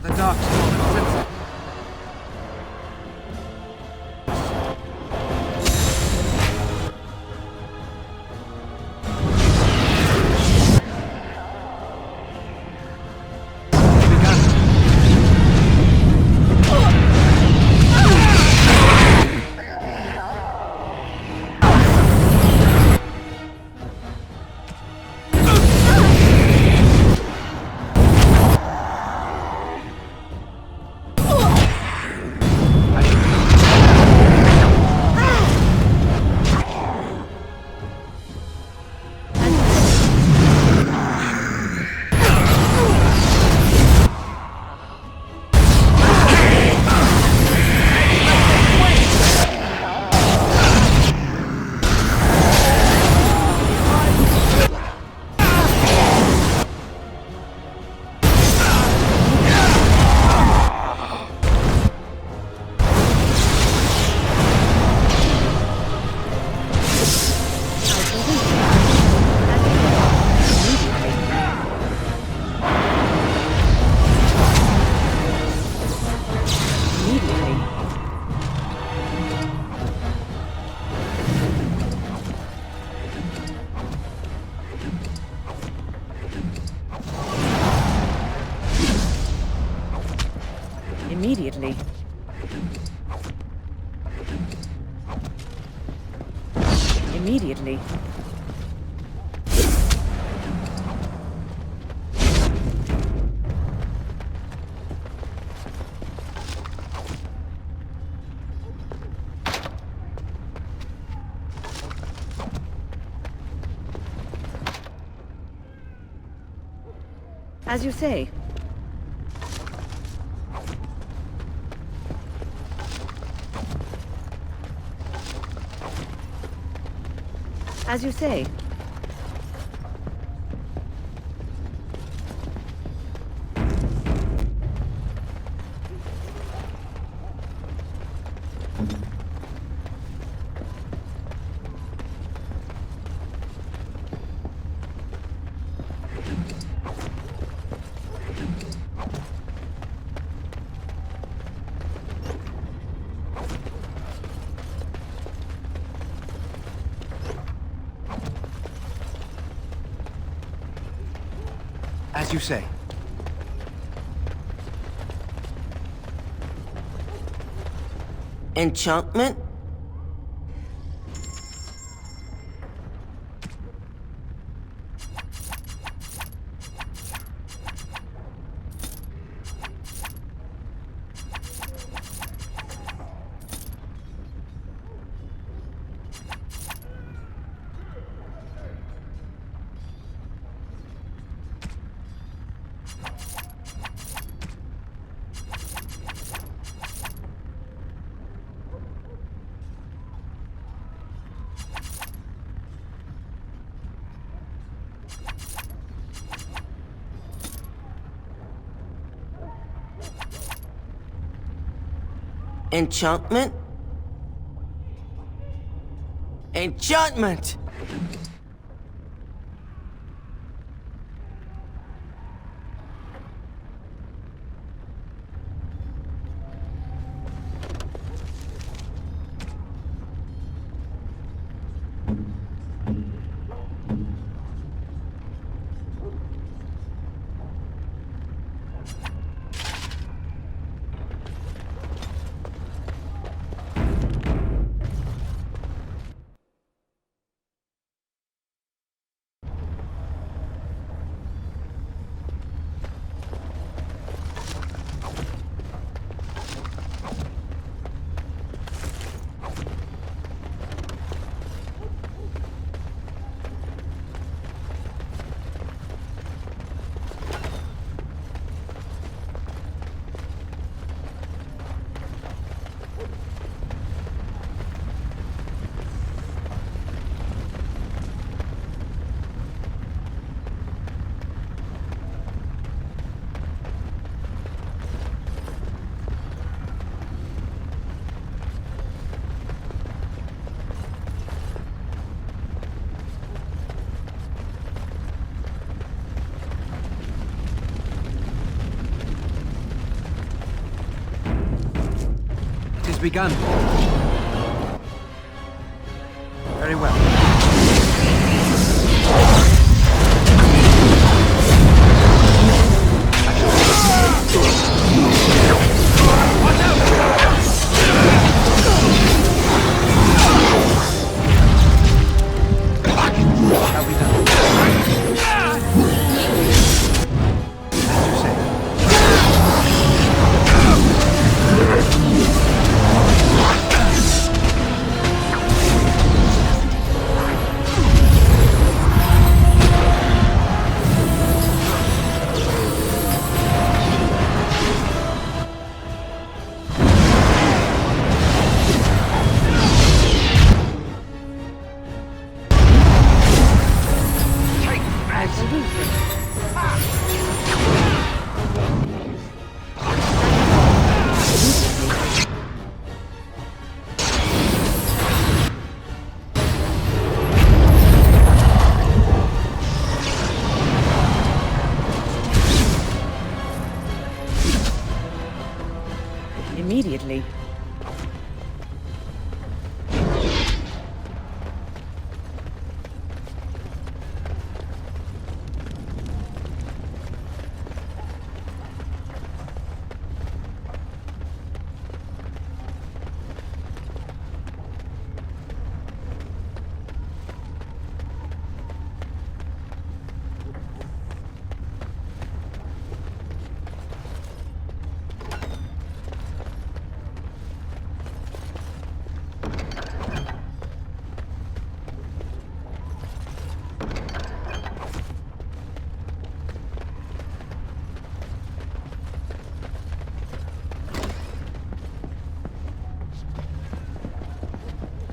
The Darkspawn sense it. Immediately. Immediately. As you say. As you say. As you say. Enchantment? Enchantment? Enchantment! has begun. Very well. Watch out! Shall we done? As you say. Immediately.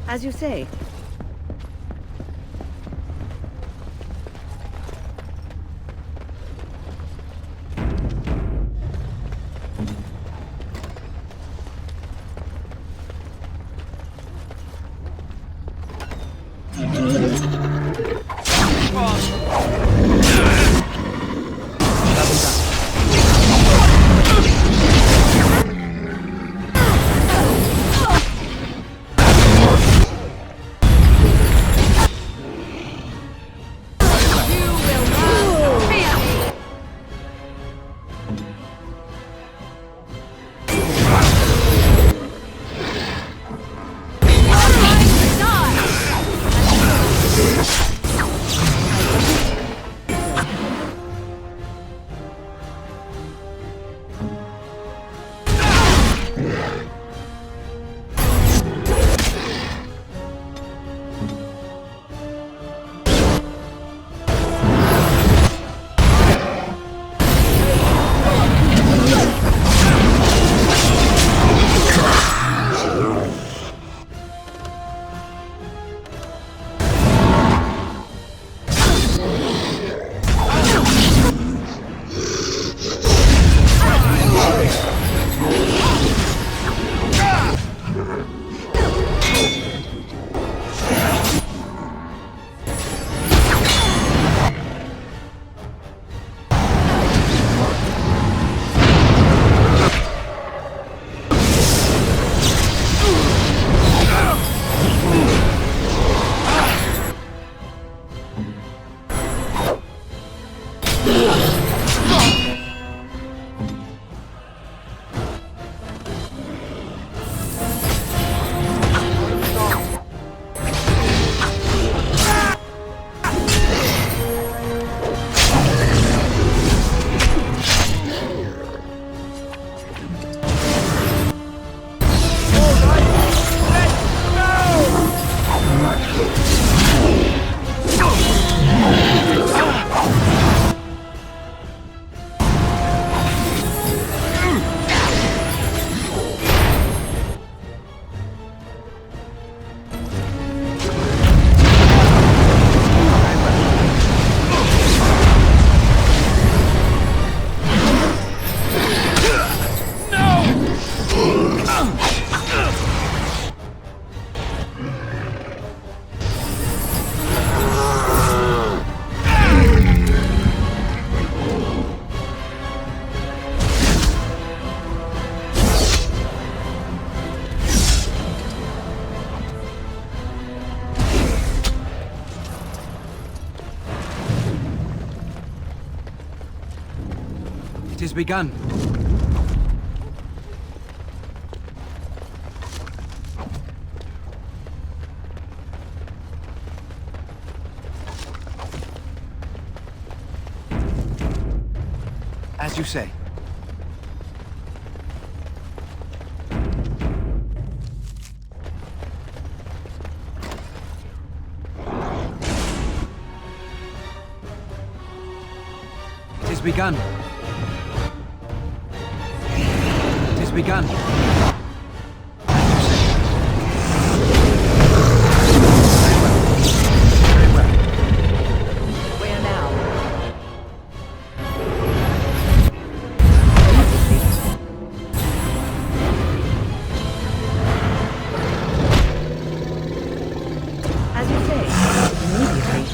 As you say. begun. As you say. It is begun. It is begun. Very well. Where now? As you say, immediately.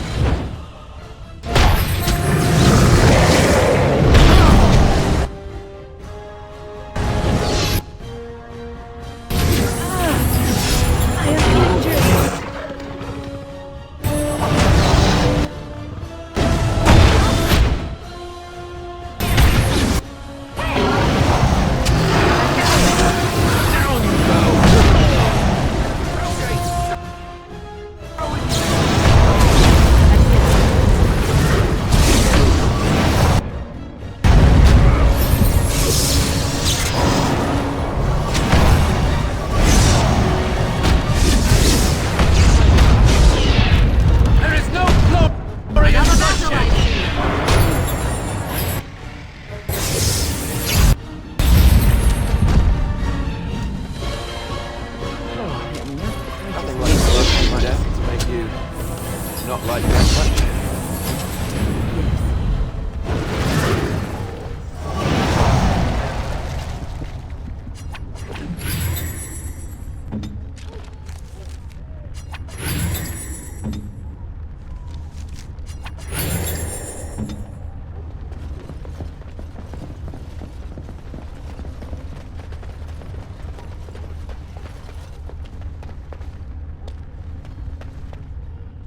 Not like that much.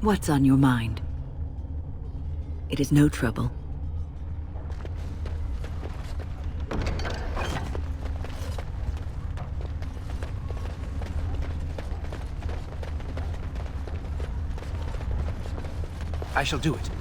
What's on your mind? It is no trouble. I shall do it.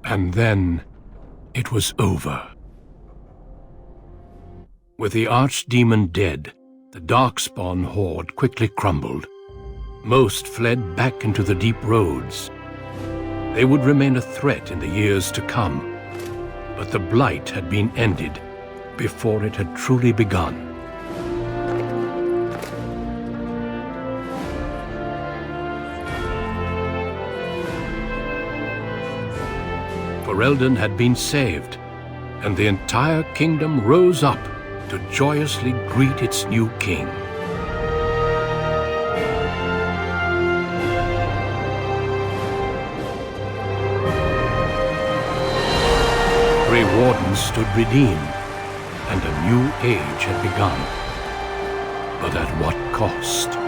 And then, it was over. With the Archdemon dead, the Darkspawn horde quickly crumbled. Most fled back into the deep roads. They would remain a threat in the years to come, but the Blight had been ended before it had truly begun. Ferelden had been saved, and the entire kingdom rose up to joyously greet its new king. Grey Wardens stood redeemed, and a new age had begun. But at what cost?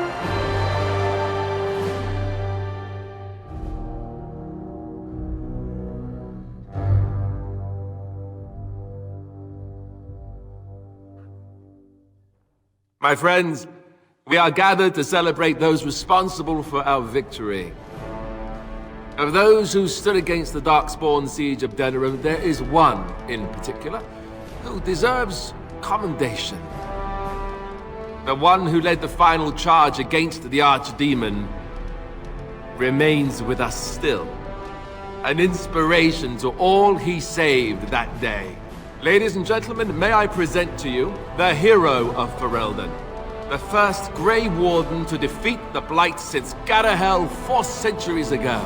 My friends, we are gathered to celebrate those responsible for our victory. Of those who stood against the Darkspawn siege of Denerim, there is one in particular who deserves commendation. The one who led the final charge against the Archdemon remains with us still. An inspiration to all he saved that day. Ladies and gentlemen, may I present to you the hero of Ferelden, the first Grey Warden to defeat the Blight since Garahel 4 centuries ago.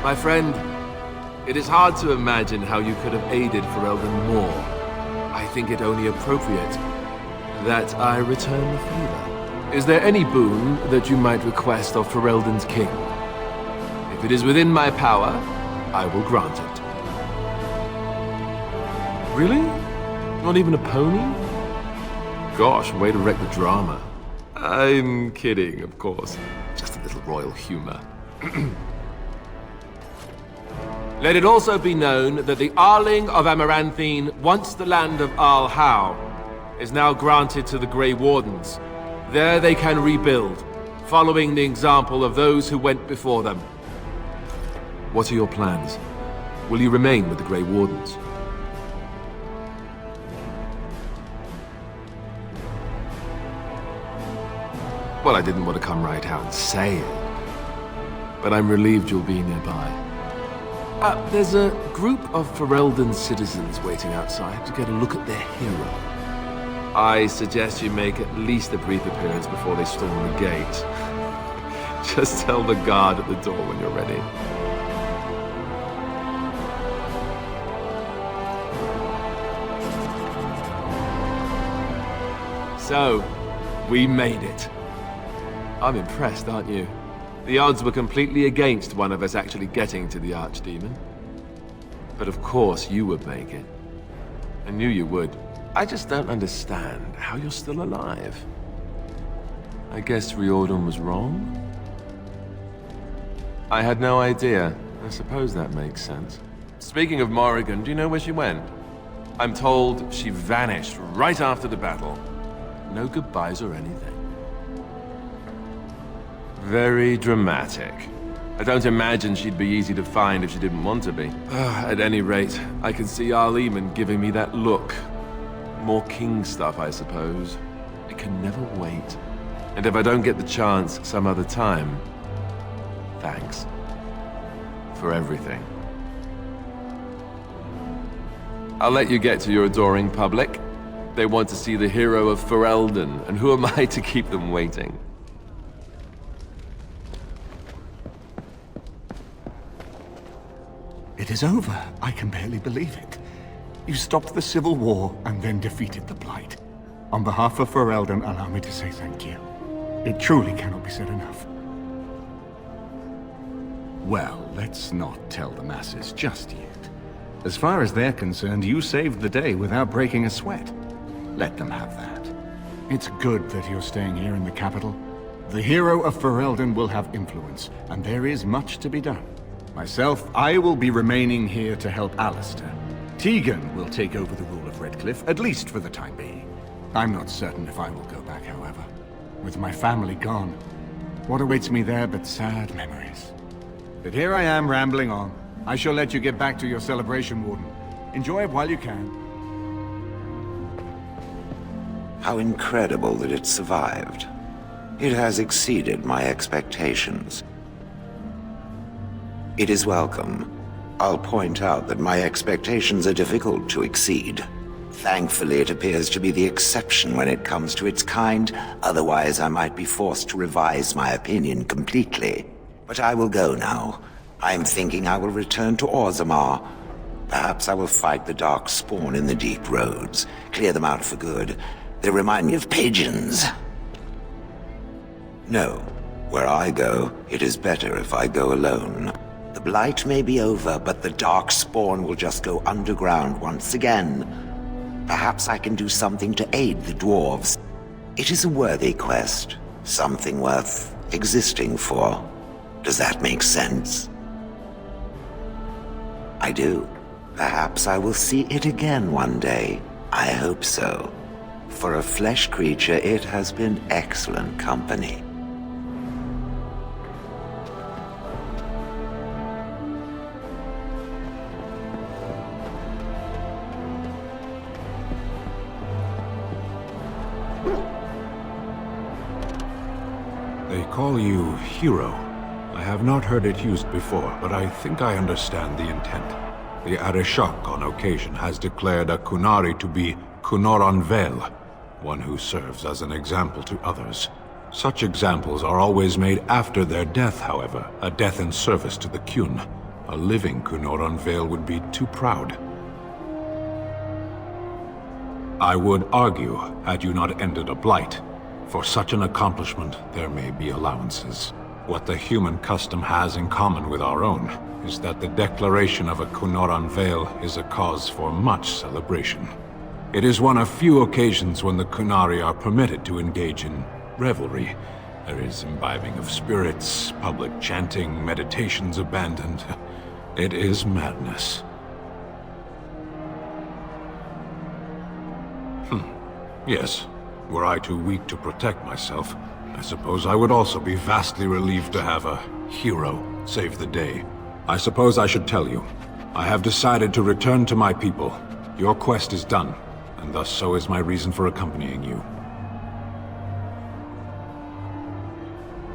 My friend, it is hard to imagine how you could have aided Ferelden more. I think it only appropriate that I return the favor. Is there any boon that you might request of Ferelden's king? If it is within my power, I will grant it. Really? Not even a pony? Gosh, way to wreck the drama. I'm kidding, of course. Just a little royal humor. Let it also be known that the Arling of Amaranthine, once the land of Arl How, is now granted to the Grey Wardens. There they can rebuild, following the example of those who went before them. What are your plans? Will you remain with the Grey Wardens? Well, I didn't want to come right out and say it, but I'm relieved you'll be nearby. There's a group of Ferelden citizens waiting outside to get a look at their hero. I suggest you make at least a brief appearance before they storm the gate. Just tell the guard at the door when you're ready. So, we made it. I'm impressed, aren't you? The odds were completely against one of us actually getting to the Archdemon. But of course you would make it. I knew you would. I just don't understand how you're still alive. I guess Riordan was wrong? I had no idea. I suppose that makes sense. Speaking of Morrigan, do you know where she went? I'm told she vanished right after the battle. No goodbyes or anything. Very dramatic. I don't imagine she'd be easy to find if she didn't want to be. At any rate, I can see Arl Eamon giving me that look. More king stuff, I suppose. It can never wait. And if I don't get the chance some other time, thanks. For everything. I'll let you get to your adoring public. They want to see the hero of Ferelden, and who am I to keep them waiting? It is over. I can barely believe it. You stopped the Civil War and then defeated the Blight. On behalf of Ferelden, allow me to say thank you. It truly cannot be said enough. Well, let's not tell the masses just yet. As far as they're concerned, you saved the day without breaking a sweat. Let them have that. It's good that you're staying here in the capital. The hero of Ferelden will have influence, and there is much to be done. Myself, I will be remaining here to help Alistair. Tegan will take over the rule of Redcliffe, at least for the time being. I'm not certain if I will go back, however. With my family gone, What awaits me there but sad memories? But here I am rambling on. I shall let you get back to your celebration, Warden. Enjoy it while you can. How incredible that it survived. It has exceeded my expectations. It is welcome. I'll point out that my expectations are difficult to exceed. Thankfully, it appears to be the exception when it comes to its kind. Otherwise, I might be forced to revise my opinion completely. But I will go now. I am thinking I will return to Orzammar. Perhaps I will fight the Dark Spawn in the deep roads. Clear them out for good. They remind me of pigeons. No. Where I go, it is better if I go alone. The Blight may be over, but the Dark Spawn will just go underground once again. Perhaps I can do something to aid the dwarves. It is a worthy quest. Something worth existing for. Does that make sense? I do. Perhaps I will see it again one day. I hope so. For a flesh creature, it has been excellent company. They call you Hero. I have not heard it used before, but I think I understand the intent. The Arishok on occasion has declared a Kunari to be Kunoran Vel, one who serves as an example to others. Such examples are always made after their death, however, a death in service to the Kyun. A living Kunoran Vel would be too proud. I would argue, had you not ended a blight, for such an accomplishment there may be allowances. What the human custom has in common with our own is that the declaration of a Kunoran Vel is a cause for much celebration. It is one of few occasions when the Kunari are permitted to engage in revelry. There is imbibing of spirits, public chanting, meditations abandoned. It is madness. Yes. Were I too weak to protect myself, I suppose I would also be vastly relieved to have a hero save the day. I suppose I should tell you. I have decided to return to my people. Your quest is done, and thus so is my reason for accompanying you.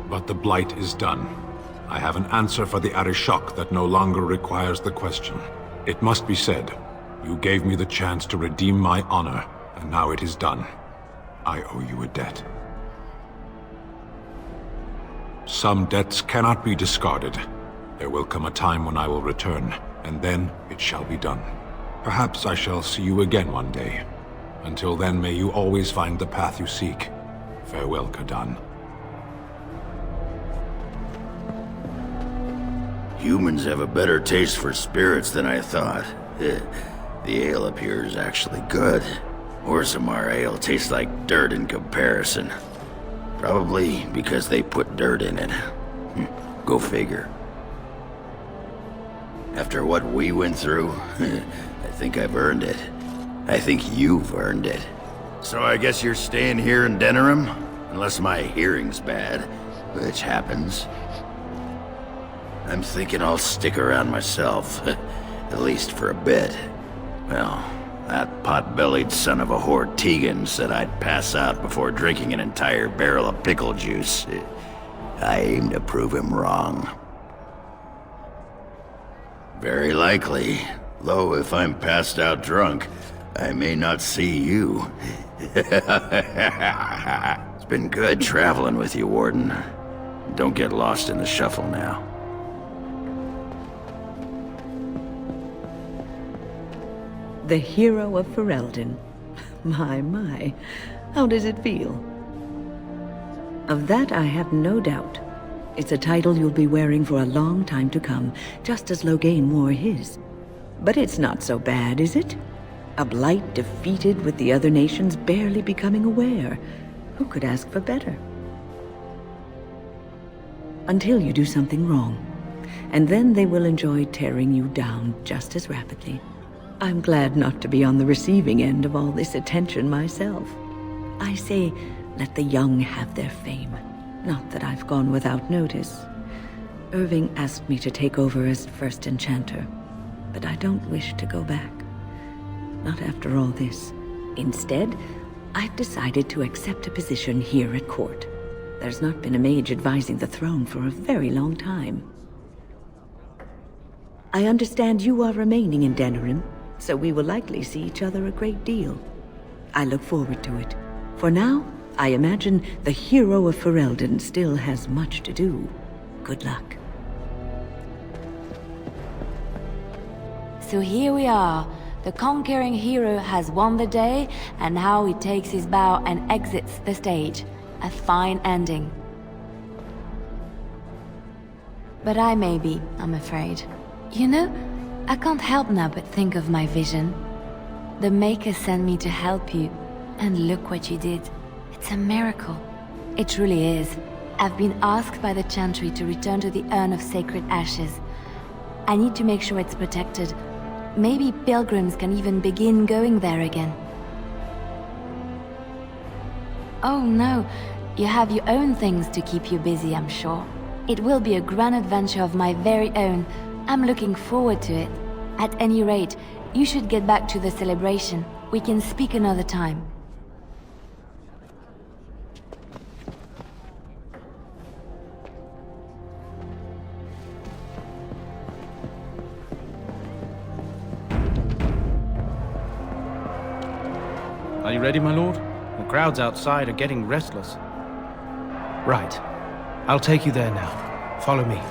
But the Blight is done. I have an answer for the Arishok that no longer requires the question. It must be said, you gave me the chance to redeem my honor, and now it is done. I owe you a debt. Some debts cannot be discarded. There will come a time when I will return, and then it shall be done. Perhaps I shall see you again one day. Until then, may you always find the path you seek. Farewell, Kadan. Humans have a better taste for spirits than I thought. The ale appears actually good. Orzammar ale tastes like dirt in comparison. Probably because they put dirt in it. Go figure. After what we went through, I think I've earned it. I think you've earned it. So I guess you're staying here in Denerim? Unless my hearing's bad, which happens. I'm thinking I'll stick around myself, at least for a bit. Well, that pot-bellied son of a whore Tegan said I'd pass out before drinking an entire barrel of pickle juice. I aim to prove him wrong. Very likely, though if I'm passed out drunk, I may not see you. It's been good traveling with you, Warden. Don't get lost in the shuffle now. The hero of Ferelden. My. How does it feel? Of that I have no doubt. It's a title you'll be wearing for a long time to come, just as Loghain wore his. But it's not so bad, is it? A blight defeated with the other nations barely becoming aware. Who could ask for better? Until you do something wrong. And then they will enjoy tearing you down just as rapidly. I'm glad not to be on the receiving end of all this attention myself. I say, let the young have their fame. Not that I've gone without notice. Irving asked me to take over as first enchanter, but I don't wish to go back. Not after all this. Instead, I've decided to accept a position here at court. There's not been a mage advising the throne for a very long time. I understand you are remaining in Denerim, so we will likely see each other a great deal. I look forward to it. For now, I imagine the hero of Ferelden still has much to do. Good luck. So here we are. The conquering hero has won the day, and now he takes his bow and exits the stage. A fine ending. But I may be, I'm afraid. You know, I can't help now but think of my vision. The Maker sent me to help you, and look what you did. It's a miracle. It truly is. I've been asked by the Chantry to return to the Urn of Sacred Ashes. I need to make sure it's protected. Maybe pilgrims can even begin going there again. Oh no, you have your own things to keep you busy, I'm sure. It will be a grand adventure of my very own. I'm looking forward to it. At any rate, you should get back to the celebration. We can speak another time. Are you ready, my lord? The crowds outside are getting restless. Right. I'll take you there now. Follow me.